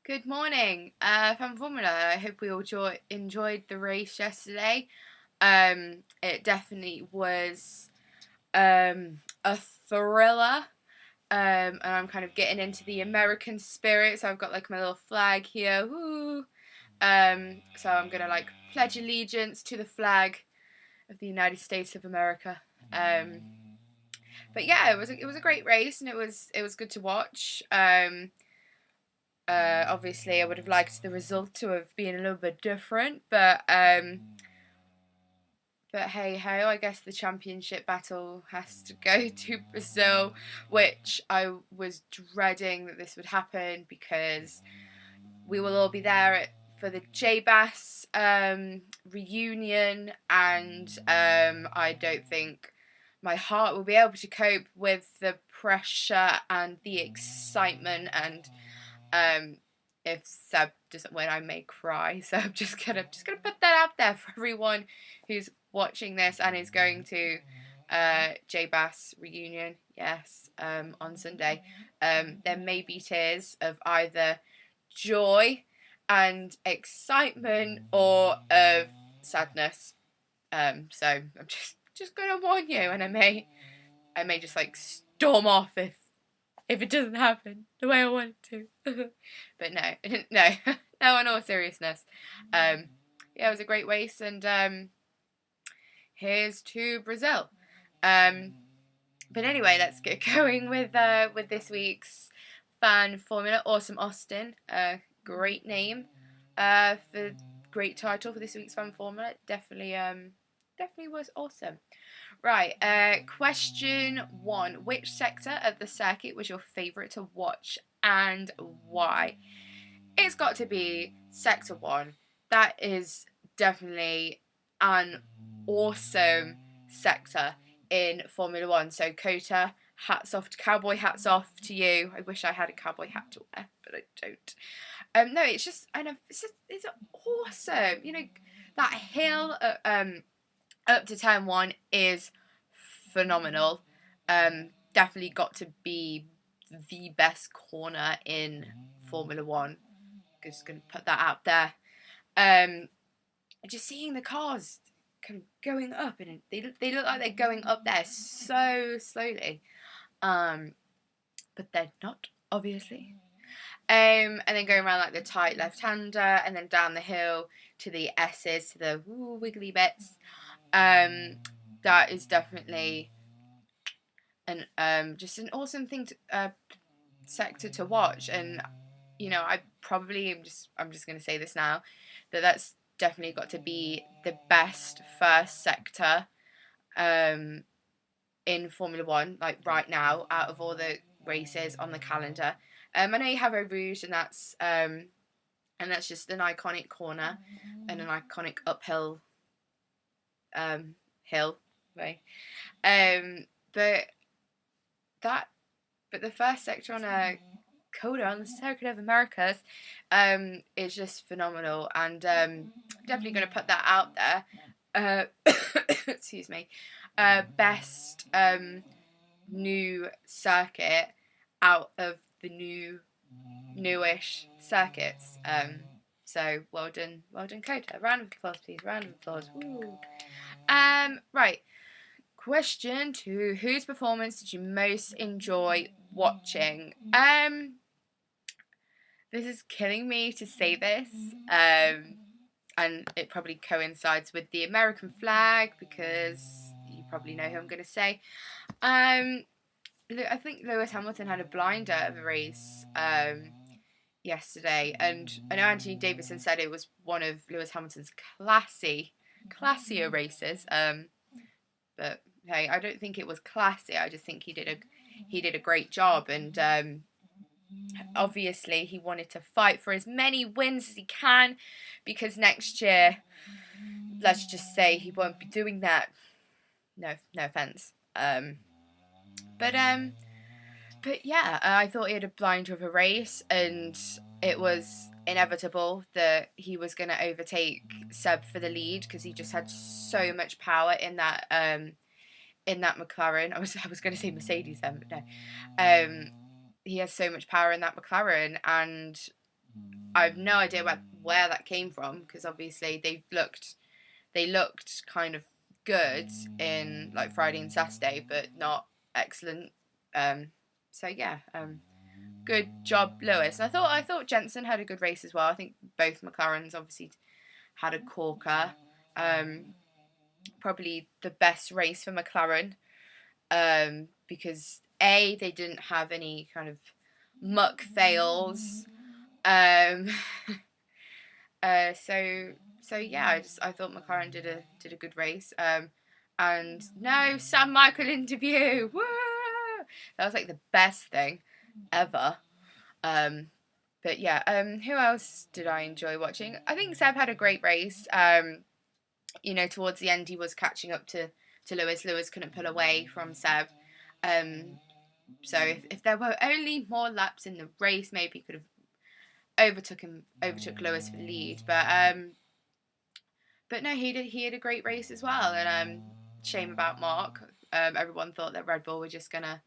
Good morning, Fan Formula. I hope we all enjoyed the race yesterday. It definitely was a thriller. And I'm kind of getting into the American spirit, so I've got like my little flag here. Woo! So I'm gonna like pledge allegiance to the flag of the United States of America. Um, but yeah, it was a great race, and it was good to watch. Obviously, I would have liked the result to have been a little bit different, but hey ho, I guess the championship battle has to go to Brazil, which I was dreading that this would happen because we will all be there for the J Bass reunion, and I don't think my heart will be able to cope with the pressure and the excitement and um, if Seb doesn't win, I may cry. So I'm just gonna put that out there for everyone who's watching this and is going to J Bass reunion. Yes, on Sunday. There may be tears of either joy and excitement or of sadness. So I'm just gonna warn you, and I may just like storm off if it doesn't happen the way I want it to. But no, no, no. In all seriousness, yeah, it was a great race, and here's to Brazil. Um, but anyway, let's get going with this week's fan formula. Awesome Austin, great name, for great title for this week's fan formula. Definitely was awesome. Right, question one. Which sector of the circuit was your favourite to watch and why? It's got to be Sector 1. That is definitely an awesome sector in Formula One. So, Kota, cowboy hats off to you. I wish I had a cowboy hat to wear, but I don't. No, it's just, I know, it's awesome. You know, that hill, up to turn one is phenomenal. Definitely got to be the best corner in Formula One. Just gonna put that out there. Um, just seeing the cars kind of going up, and they look like they're going up there so slowly. But they're not, obviously. And then going around like the tight left-hander, and then down the hill to the S's, to the wiggly bits. That is definitely an just an awesome thing to sector to watch. And you know, I'm just going to say this now, that's definitely got to be the best first sector um in Formula One, like right now, out of all the races on the calendar. I know you have Eau Rouge, and that's just an iconic corner and an iconic uphill hill, right? Um, but that but the first sector on a Coda on the Circuit of Americas is just phenomenal, and definitely going to put that out there. Excuse me. Best new circuit out of the newish circuits. So well done, Coda. Round of applause, please. Round of applause. Woo. Right. Question two: whose performance did you most enjoy watching? This is killing me to say this, and it probably coincides with the American flag because you probably know who I'm going to say. I think Lewis Hamilton had a blinder of a race yesterday, and I know Anthony Davidson said it was one of Lewis Hamilton's classier races. But hey, I don't think it was classy. I just think he did a great job, and obviously he wanted to fight for as many wins as he can, because next year, let's just say, he won't be doing that. No offense. But yeah, I thought he had a blinder of a race, and it was inevitable that he was going to overtake Seb for the lead because he just had so much power in that McLaren. I was going to say Mercedes then, but no. He has so much power in that McLaren, and I have no idea where that came from, because obviously they looked kind of good in like Friday and Saturday, but not excellent. So yeah, good job, Lewis. And I thought Jenson had a good race as well. I think both McLarens obviously had a corker. Probably the best race for McLaren, because they didn't have any kind of muck fails. Um, so yeah, I thought McLaren did a good race. And no Sam Michael interview. Woo! That was like the best thing ever. But yeah, who else did I enjoy watching? I think Seb had a great race. Towards the end he was catching up to Lewis. Lewis couldn't pull away from Seb. So if there were only more laps in the race, maybe he could have overtook Lewis for the lead. But no, he had a great race as well. And shame about Mark. Everyone thought that Red Bull were just gonna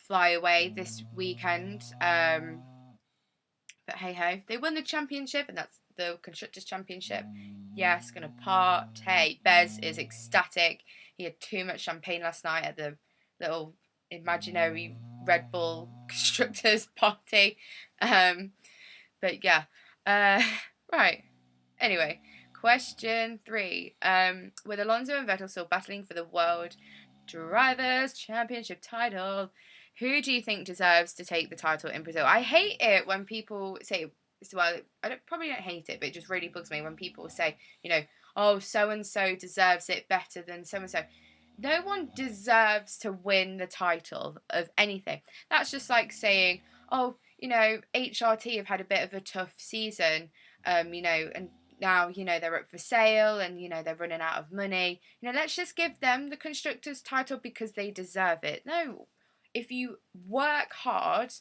fly away this weekend. But hey ho, they won the championship, and that's the Constructors' Championship. Yes, gonna party. Bez is ecstatic. He had too much champagne last night at the little imaginary Red Bull Constructors party. But yeah. Right. Anyway, question 3. With Alonso and Vettel still battling for the World Drivers' Championship title, who do you think deserves to take the title in Brazil? I hate it when people say, well, probably don't hate it, but it just really bugs me when people say, oh, so-and-so deserves it better than so-and-so. No one deserves to win the title of anything. That's just like saying, oh, HRT have had a bit of a tough season, and now, they're up for sale and, they're running out of money. Let's just give them the Constructors' title because they deserve it. No. If you work hard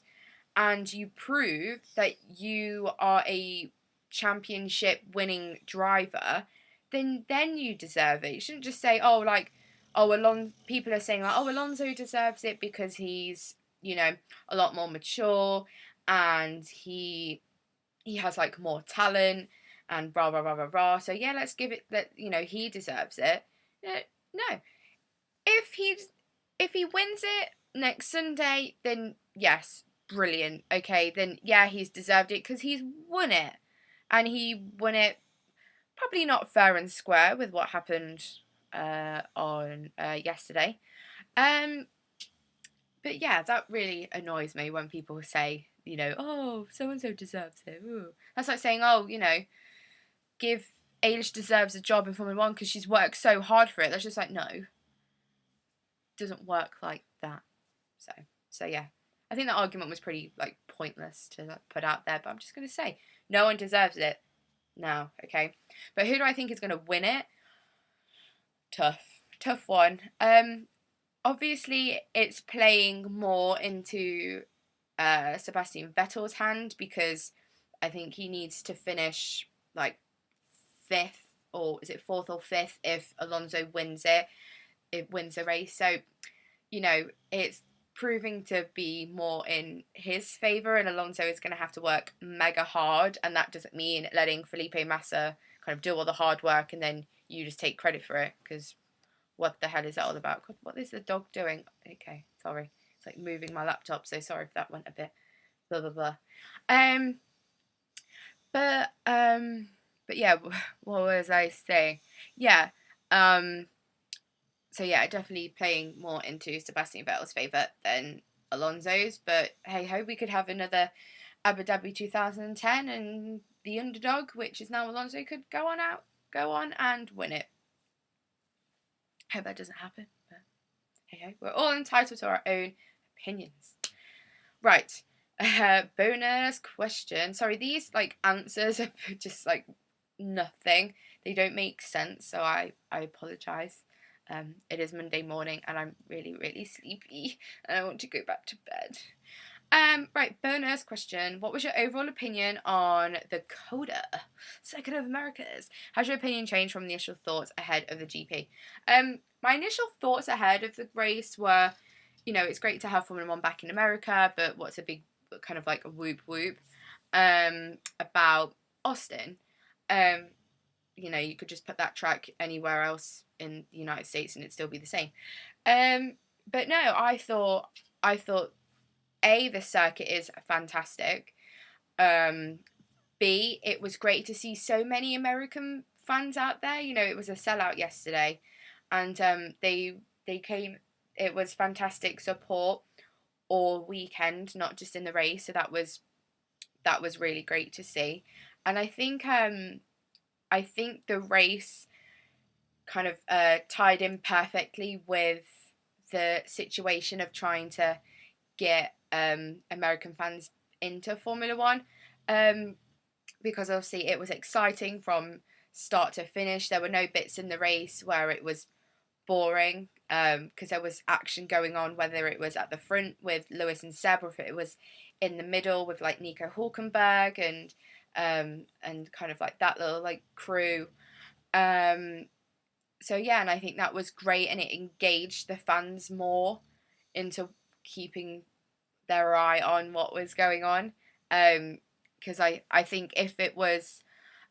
and you prove that you are a championship winning driver, then you deserve it. You shouldn't just say, people are saying like, Alonso deserves it because he's, a lot more mature and he has like more talent and rah rah rah rah rah. So yeah, let's give it that, he deserves it. No. If he wins it next Sunday, then yes, brilliant. Okay, then yeah, he's deserved it because he's won it. And he won it probably not fair and square with what happened on yesterday. But yeah, that really annoys me when people say, oh, so-and-so deserves it. Ooh. That's like saying, give Eilish deserves a job in Formula 1 because she's worked so hard for it. That's just like, no. It doesn't work like that. So yeah. I think that argument was pretty like pointless to put out there, but I'm just going to say, no one deserves it now, okay? But who do I think is going to win it? Tough one. Obviously, it's playing more into Sebastian Vettel's hand because I think he needs to finish like 5th, or is it 4th or 5th if Alonso wins it. It wins the race. So, it's proving to be more in his favour, and Alonso is going to have to work mega hard, and that doesn't mean letting Felipe Massa kind of do all the hard work and then you just take credit for it, because what the hell is that all about? God, what is the dog doing? Okay, sorry. It's like moving my laptop, so sorry if that went a bit blah blah blah. But yeah, what was I saying? Yeah. So yeah, definitely playing more into Sebastian Vettel's favour than Alonso's. But hey ho, we could have another Abu Dhabi 2010 and the underdog, which is now Alonso, could go on and win it. Hope that doesn't happen, but hey ho, we're all entitled to our own opinions. Right. Bonus question. Sorry, these like answers are just like nothing. They don't make sense, so I apologise. It is Monday morning and I'm really, really sleepy and I want to go back to bed. Right, bonus question. What was your overall opinion on the Coda, Circuit of Americas? Has your opinion changed from the initial thoughts ahead of the GP? My initial thoughts ahead of the race were, it's great to have Formula 1 back in America, but what's a big kind of like a whoop whoop. about Austin, you could just put that track anywhere else in the United States and it'd still be the same. But no, I thought A, the circuit is fantastic. B, it was great to see so many American fans out there. It was a sellout yesterday, and they came. It was fantastic support all weekend, not just in the race. So that was really great to see, and I think the race kind of tied in perfectly with the situation of trying to get American fans into Formula One. Because obviously it was exciting from start to finish. There were no bits in the race where it was boring, because there was action going on, whether it was at the front with Lewis and Seb or if it was in the middle with like Nico Hulkenberg and kind of like that little like crew. So yeah, and I think that was great, and it engaged the fans more into keeping their eye on what was going on. Because I think if it was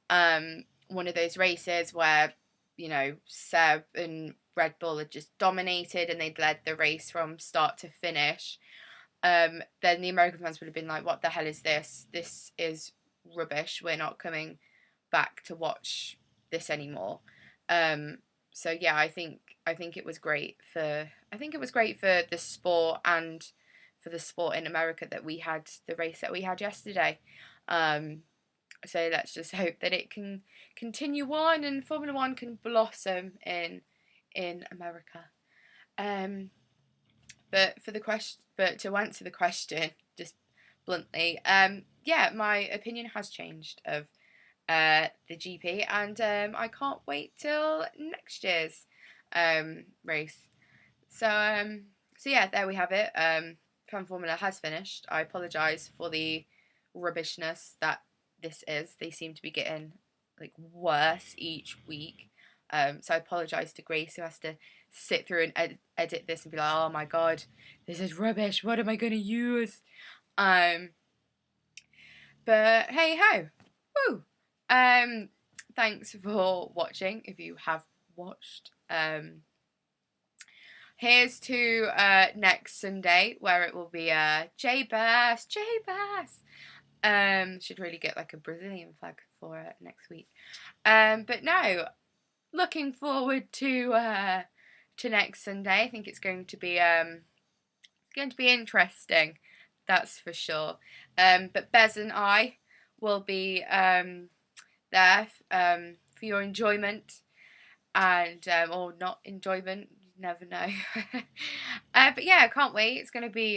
one of those races where, Seb and Red Bull had just dominated and they'd led the race from start to finish, then the American fans would have been like, what the hell is this? This is rubbish. We're not coming back to watch this anymore. So yeah, I think it was great for the sport and for the sport in America that we had the race that we had yesterday. So let's just hope that it can continue on and Formula One can blossom in America. But to answer the question just bluntly, yeah, my opinion has changed of the GP, and I can't wait till next year's race. So yeah, there we have it. Fan Formula has finished. I apologise for the rubbishness that this is. They seem to be getting like worse each week. So I apologise to Grace, who has to sit through and edit this and be like, oh my god, this is rubbish. What am I going to use? But hey ho, woo. Thanks for watching. If you have watched, here's to next Sunday, where it will be J Bass. Should really get like a Brazilian flag for next week. But no, looking forward to next Sunday. I think it's going to be interesting. That's for sure. But Bez and I will be there for your enjoyment and or not enjoyment. You never know. But yeah, I can't wait. It's gonna be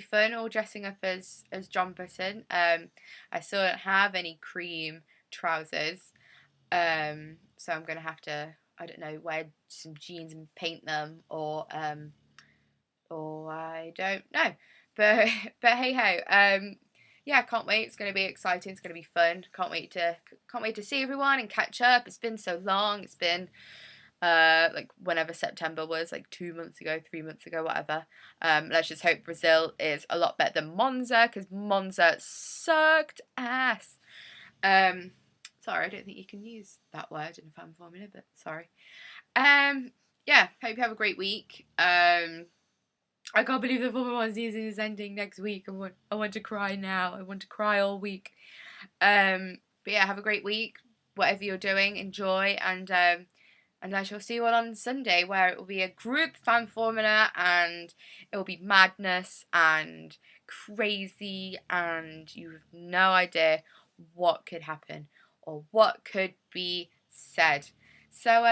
fun. All dressing up as John Button. I still don't have any cream trousers, so I'm gonna have to, I don't know, wear some jeans and paint them, or I don't know. But hey ho. Yeah, I can't wait. It's going to be exciting. It's going to be fun. Can't wait to see everyone and catch up. It's been so long. It's been like whenever September was, like 2 months ago, 3 months ago, whatever. Let's just hope Brazil is a lot better than Monza, because Monza sucked ass. Sorry, I don't think you can use that word in a fan formula, but sorry. Yeah, hope you have a great week. I can't believe the Formula 1 season is ending next week. I want to cry now. I want to cry all week. But yeah, have a great week. Whatever you're doing, enjoy, and I shall see you all on Sunday, where it will be a group fan formula, and it will be madness and crazy, and you have no idea what could happen or what could be said. So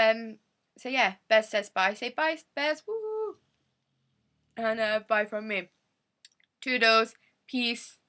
yeah, Bez says bye. Say bye, Bez. Woo! And bye from me. Toodles. Peace.